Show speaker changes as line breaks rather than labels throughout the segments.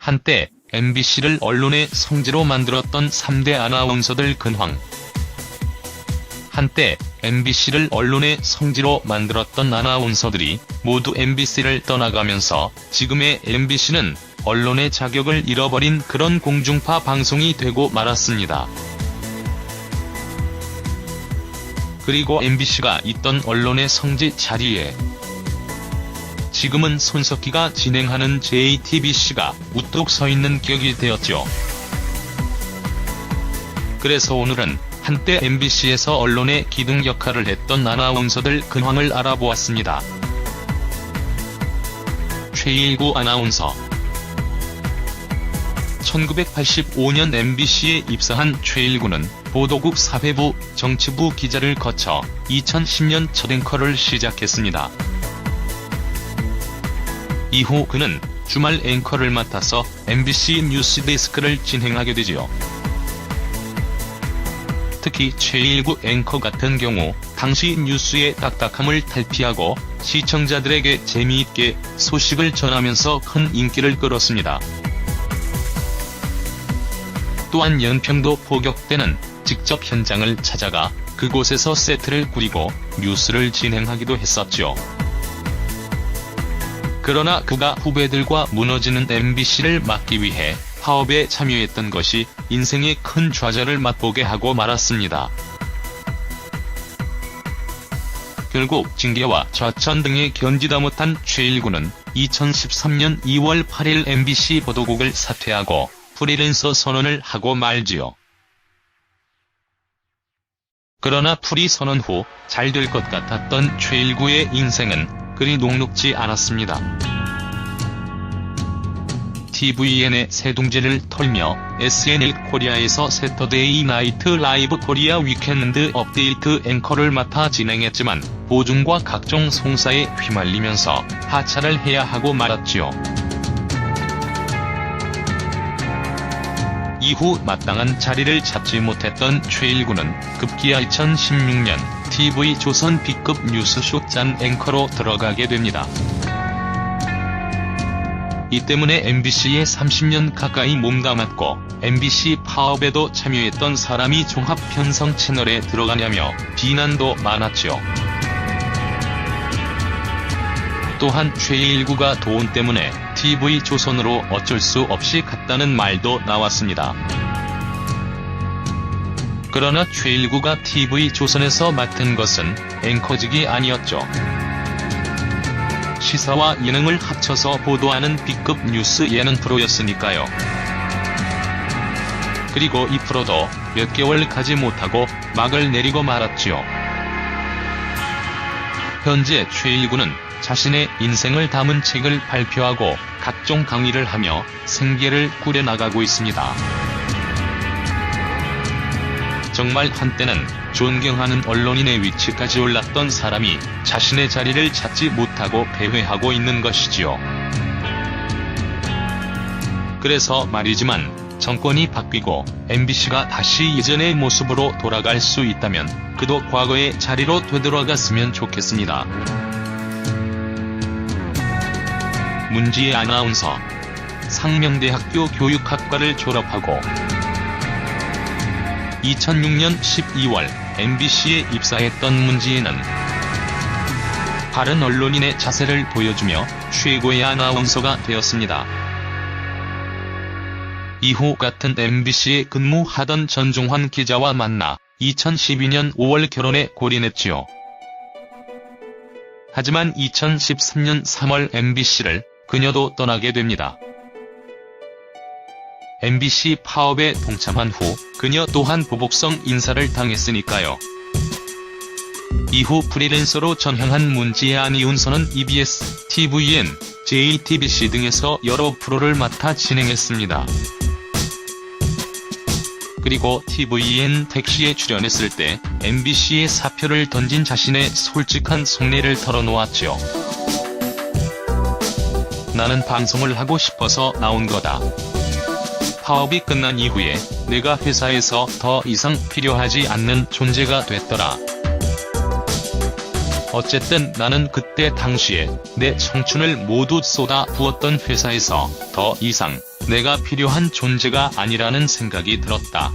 한때 MBC를 언론의 성지로 만들었던 3대 아나운서들 근황. 한때 MBC를 언론의 성지로 만들었던 아나운서들이 모두 MBC를 떠나가면서 지금의 MBC는 언론의 자격을 잃어버린 그런 공중파 방송이 되고 말았습니다. 그리고 MBC가 있던 언론의 성지 자리에 지금은 손석희가 진행하는 JTBC가 우뚝 서 있는 격이 되었죠. 그래서 오늘은 한때 MBC에서 언론의 기둥 역할을 했던 아나운서들 근황을 알아보았습니다. 최일구 아나운서. 1985년 MBC에 입사한 최일구는 보도국 사회부, 정치부 기자를 거쳐 2010년 첫 앵커를 시작했습니다. 이후 그는 주말 앵커를 맡아서 MBC 뉴스데스크를 진행하게 되지요. 특히 최일구 앵커 같은 경우 당시 뉴스의 딱딱함을 탈피하고 시청자들에게 재미있게 소식을 전하면서 큰 인기를 끌었습니다. 또한 연평도 포격 때는 직접 현장을 찾아가 그곳에서 세트를 꾸리고 뉴스를 진행하기도 했었죠. 그러나 그가 후배들과 무너지는 MBC를 막기 위해 파업에 참여했던 것이 인생의 큰 좌절을 맛보게 하고 말았습니다. 결국 징계와 좌천 등에 견디다 못한 최일구는 2013년 2월 8일 MBC 보도국을 사퇴하고 프리랜서 선언을 하고 말지요. 그러나 프리 선언 후 잘 될 것 같았던 최일구의 인생은 그리 녹록지 않았습니다. tvN의 새둥지를 털며 SNL 코리아에서 세터데이 나이트 라이브 코리아 위켄드 업데이트 앵커를 맡아 진행했지만 보증과 각종 송사에 휘말리면서 하차를 해야 하고 말았지요. 이후 마땅한 자리를 찾지 못했던 최일구는 급기야 2016년 TV조선 B급 뉴스쇼 짠 앵커로 들어가게 됩니다. 이 때문에 MBC에 30년 가까이 몸담았고 MBC 파업에도 참여했던 사람이 종합 편성 채널에 들어가냐며 비난도 많았죠. 또한 최일구가 돈 때문에 TV조선으로 어쩔 수 없이 갔다는 말도 나왔습니다. 그러나 최일구가 TV조선에서 맡은 것은 앵커직이 아니었죠. 시사와 예능을 합쳐서 보도하는 B급 뉴스 예능 프로였으니까요. 그리고 이 프로도 몇 개월 가지 못하고 막을 내리고 말았지요. 현재 최일구는 자신의 인생을 담은 책을 발표하고 각종 강의를 하며 생계를 꾸려나가고 있습니다. 정말 한때는 존경하는 언론인의 위치까지 올랐던 사람이 자신의 자리를 찾지 못하고 패회하고 있는 것이지요. 그래서 말이지만 정권이 바뀌고 MBC가 다시 예전의 모습으로 돌아갈 수 있다면 그도 과거의 자리로 되돌아갔으면 좋겠습니다. 문지혜 아나운서. 상명대학교 교육학과를 졸업하고 2006년 12월 MBC에 입사했던 문지혜는 바른 언론인의 자세를 보여주며 최고의 아나운서가 되었습니다. 이후 같은 MBC에 근무하던 전종환 기자와 만나 2012년 5월 결혼에 골인했지요. 하지만 2013년 3월 MBC를 그녀도 떠나게 됩니다. MBC 파업에 동참한 후 그녀 또한 보복성 인사를 당했으니까요. 이후 프리랜서로 전향한 문지혜 아나운서는 EBS, tvN, JTBC 등에서 여러 프로를 맡아 진행했습니다. 그리고 tvN 택시에 출연했을 때 MBC에 사표를 던진 자신의 솔직한 속내를 털어놓았죠. 나는 방송을 하고 싶어서 나온 거다. 파업이 끝난 이후에 내가 회사에서 더 이상 필요하지 않는 존재가 됐더라. 어쨌든 나는 그때 당시에 내 청춘을 모두 쏟아 부었던 회사에서 더 이상 내가 필요한 존재가 아니라는 생각이 들었다.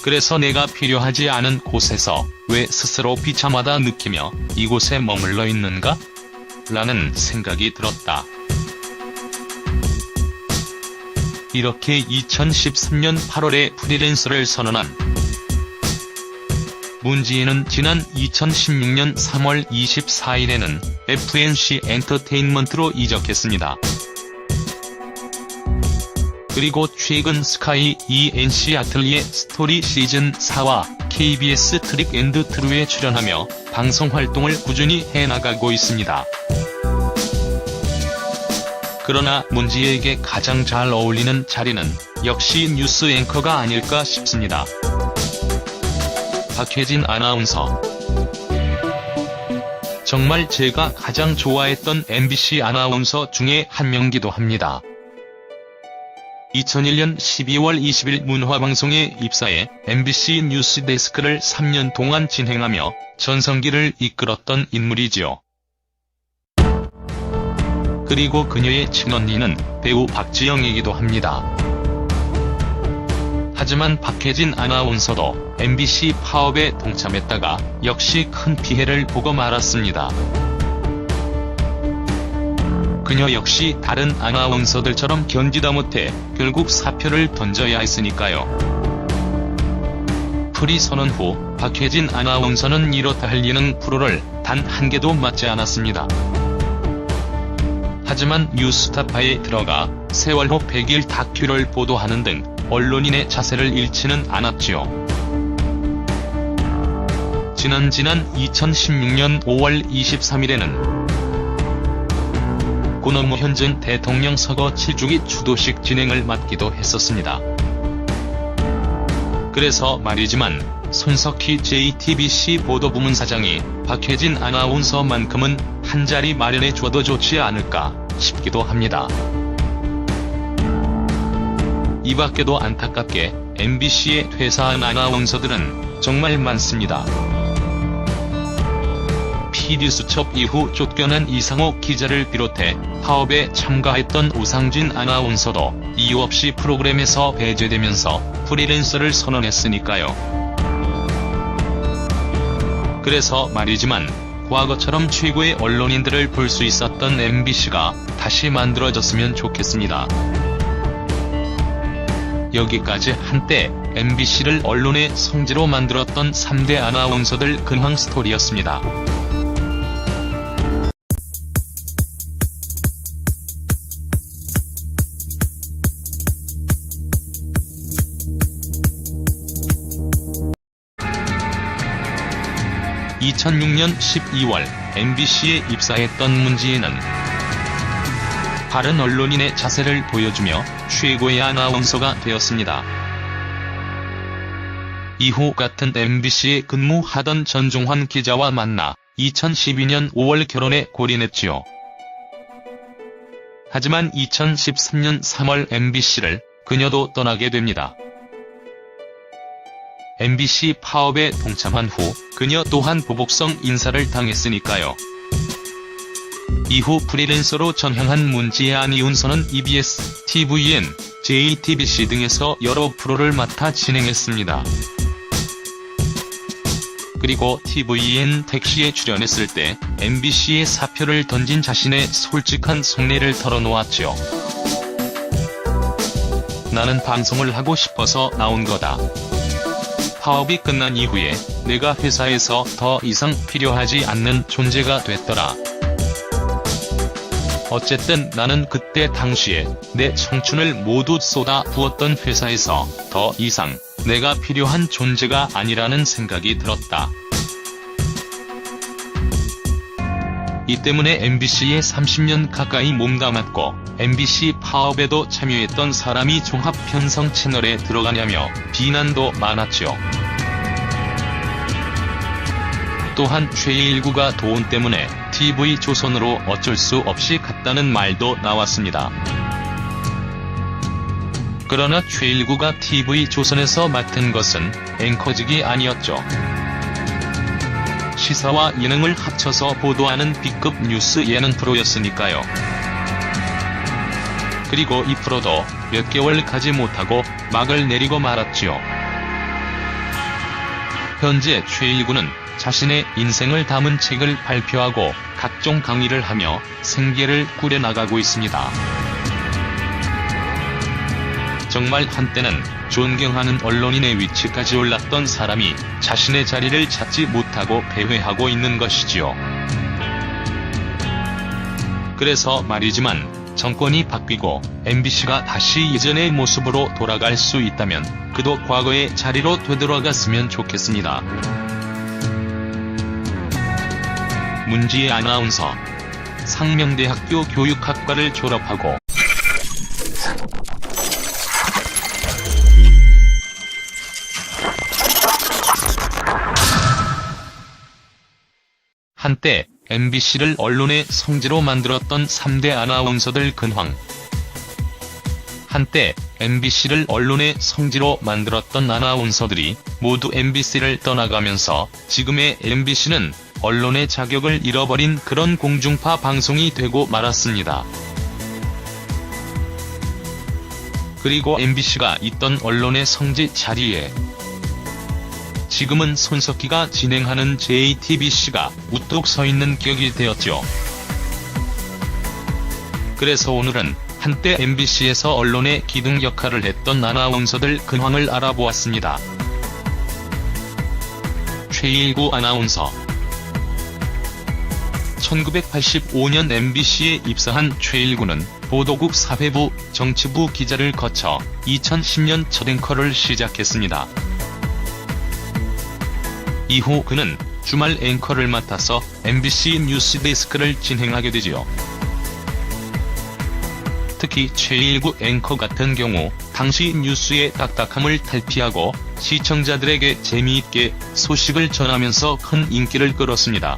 그래서 내가 필요하지 않은 곳에서 왜 스스로 비참하다 느끼며 이곳에 머물러 있는가? 라는 생각이 들었다. 이렇게 2013년 8월에 프리랜서를 선언한 문지인은 지난 2016년 3월 24일에는 FNC 엔터테인먼트로 이적했습니다. 그리고 최근 스카이 ENC 아틀리에 스토리 시즌4와 KBS 트릭 앤드 트루에 출연하며 방송 활동을 꾸준히 해나가고 있습니다. 그러나 문지에게 가장 잘 어울리는 자리는 역시 뉴스 앵커가 아닐까 싶습니다. 박혜진 아나운서. 정말 제가 가장 좋아했던 MBC 아나운서 중에 한 명이기도 합니다. 2001년 12월 20일 문화방송에 입사해 MBC 뉴스 데스크를 3년 동안 진행하며 전성기를 이끌었던 인물이지요. 그리고 그녀의 친언니는 배우 박지영이기도 합니다. 하지만 박혜진 아나운서도 MBC 파업에 동참했다가 역시 큰 피해를 보고 말았습니다. 그녀 역시 다른 아나운서들처럼 견디다 못해 결국 사표를 던져야 했으니까요. 프리 선언 후 박혜진 아나운서는 이렇다 할 예능 프로를 단 한 개도 맡지 않았습니다. 하지만 뉴스타파에 들어가 세월호 100일 다큐를 보도하는 등 언론인의 자세를 잃지는 않았지요. 지난 2016년 5월 23일에는 고 노무현 전 대통령 서거 7주기 추도식 진행을 맡기도 했었습니다. 그래서 말이지만 손석희 JTBC 보도부문 사장이 박혜진 아나운서만큼은 한 자리 마련해줘도 좋지 않을까 싶기도 합니다. 이 밖에도 안타깝게 MBC에 퇴사한 아나운서들은 정말 많습니다. PD수첩 이후 쫓겨난 이상호 기자를 비롯해 파업에 참가했던 오상진 아나운서도 이유 없이 프로그램에서 배제되면서 프리랜서를 선언했으니까요. 그래서 말이지만 과거처럼 최고의 언론인들을 볼 수 있었던 MBC가 다시 만들어졌으면 좋겠습니다. 여기까지 한때 MBC를 언론의 성지로 만들었던 3대 아나운서들 근황 스토리였습니다. (2006년 12월) MBC에 입사했던 문지인은 바른 언론인의 자세를 보여주며 최고의 아나운서가 되었습니다. 이후 같은 MBC에 근무하던 전종환 기자와 만나 2012년 5월 결혼에 골인했지요. 하지만 2013년 3월 MBC를 그녀도 떠나게 됩니다. MBC 파업에 동참한 후 그녀 또한 보복성 인사를 당했으니까요. 이후 프리랜서로 전향한 문지의 안이운서는 EBS, TVN, JTBC 등에서 여러 프로를 맡아 진행했습니다. 그리고 TVN 택시에 출연했을 때 MBC에 사표를 던진 자신의 솔직한 속내를 털어놓았죠. 나는 방송을 하고 싶어서 나온 거다. 파업이 끝난 이후에 내가 회사에서 더 이상 필요하지 않는 존재가 됐더라. 어쨌든 나는 그때 당시에 내 청춘을 모두 쏟아 부었던 회사에서 더 이상 내가 필요한 존재가 아니라는 생각이 들었다. 이 때문에 MBC에 30년 가까이 몸담았고 MBC 파업에도 참여했던 사람이 종합 편성 채널에 들어가냐며 비난도 많았죠. 또한 최일구가 돈 때문에 TV조선으로 어쩔 수 없이 갔다는 말도 나왔습니다. 그러나 최일구가 TV조선에서 맡은 것은 앵커직이 아니었죠. 시사와 예능을 합쳐서 보도하는 B급 뉴스 예능 프로였으니까요. 그리고 이 프로도 몇 개월 가지 못하고 막을 내리고 말았지요. 현재 최일구는 자신의 인생을 담은 책을 발표하고 각종 강의를 하며 생계를 꾸려나가고 있습니다. 정말 한때는 존경하는 언론인의 위치까지 올랐던 사람이 자신의 자리를 찾지 못하고 패회하고 있는 것이지요. 그래서 말이지만 정권이 바뀌고 MBC가 다시 예전의 모습으로 돌아갈 수 있다면 그도 과거의 자리로 되돌아갔으면 좋겠습니다. 문지혜 아나운서, 상명대학교 교육학과를 졸업하고 한때 MBC를 언론의 성지로 만들었던 3대 아나운서들 근황. 한때 MBC를 언론의 성지로 만들었던 아나운서들이 모두 MBC를 떠나가면서 지금의 MBC는 언론의 자격을 잃어버린 그런 공중파 방송이 되고 말았습니다. 그리고 MBC가 있던 언론의 성지 자리에 지금은 손석희가 진행하는 JTBC가 우뚝 서있는 격이 되었죠. 그래서 오늘은 한때 MBC에서 언론의 기둥 역할을 했던 아나운서들 근황을 알아보았습니다. 최일구 아나운서. 1985년 MBC에 입사한 최일구는 보도국 사회부, 정치부 기자를 거쳐 2010년 첫 앵커를 시작했습니다. 이후 그는 주말 앵커를 맡아서 MBC 뉴스데스크를 진행하게 되지요. 특히 최일구 앵커 같은 경우 당시 뉴스의 딱딱함을 탈피하고 시청자들에게 재미있게 소식을 전하면서 큰 인기를 끌었습니다.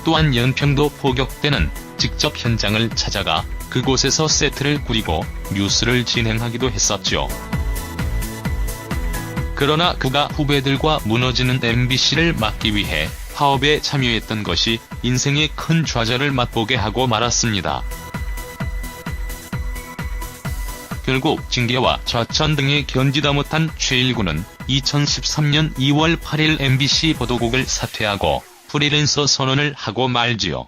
또한 연평도 포격 때는 직접 현장을 찾아가 그곳에서 세트를 꾸리고 뉴스를 진행하기도 했었죠. 그러나 그가 후배들과 무너지는 MBC를 막기 위해 파업에 참여했던 것이 인생의 큰 좌절을 맛보게 하고 말았습니다. 결국 징계와 좌천 등에 견디다 못한 최일구는 2013년 2월 8일 MBC 보도국을 사퇴하고 프리랜서 선언을 하고 말지요.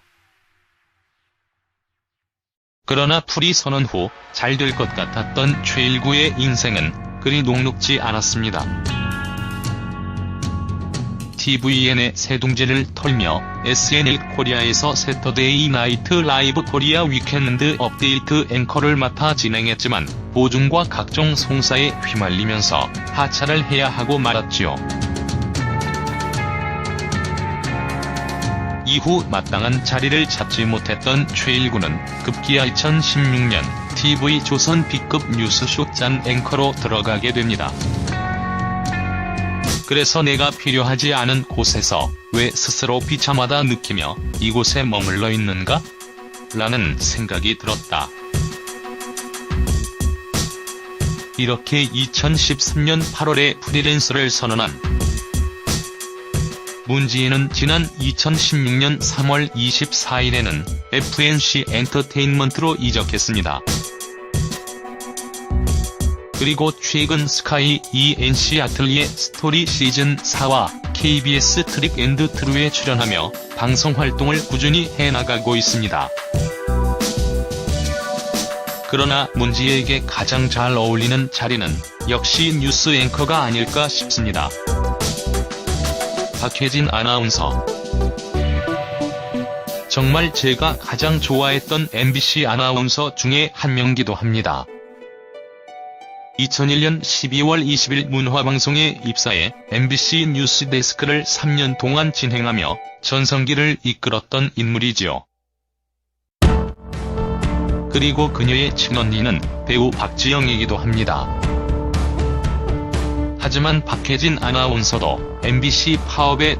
그러나 프리 선언 후 잘 될 것 같았던 최일구의 인생은 그리 녹록지 않았습니다. tvN의 새둥지를 털며 SNL 코리아에서 세터데이 나이트 라이브 코리아 위켄드 업데이트 앵커를 맡아 진행했지만 보증과 각종 송사에 휘말리면서 하차를 해야 하고 말았지요. 이후 마땅한 자리를 찾지 못했던 최일구는 급기야 2016년 TV조선 B급 뉴스쇼 짠 앵커로 들어가게 됩니다. 그래서 내가 필요하지 않은 곳에서 왜 스스로 비참하다 느끼며 이곳에 머물러 있는가? 라는 생각이 들었다. 이렇게 2013년 8월에 프리랜서를 선언한 문지혜는 지난 2016년 3월 24일에는 FNC 엔터테인먼트로 이적했습니다. 그리고 최근 스카이 ENC 아틀리에 스토리 시즌4와 KBS 트릭 앤드 트루에 출연하며 방송활동을 꾸준히 해나가고 있습니다. 그러나 문지혜에게 가장 잘 어울리는 자리는 역시 뉴스 앵커가 아닐까 싶습니다. 박혜진 아나운서. 정말 제가 가장 좋아했던 MBC 아나운서 중에 한 명이기도 합니다. 2001년 12월 20일 문화방송에 입사해 MBC 뉴스데스크를 3년 동안 진행하며 전성기를 이끌었던 인물이지요. 그리고 그녀의 친언니는 배우 박지영이기도 합니다. 하지만 박혜진 아나운서도 MBC 파업에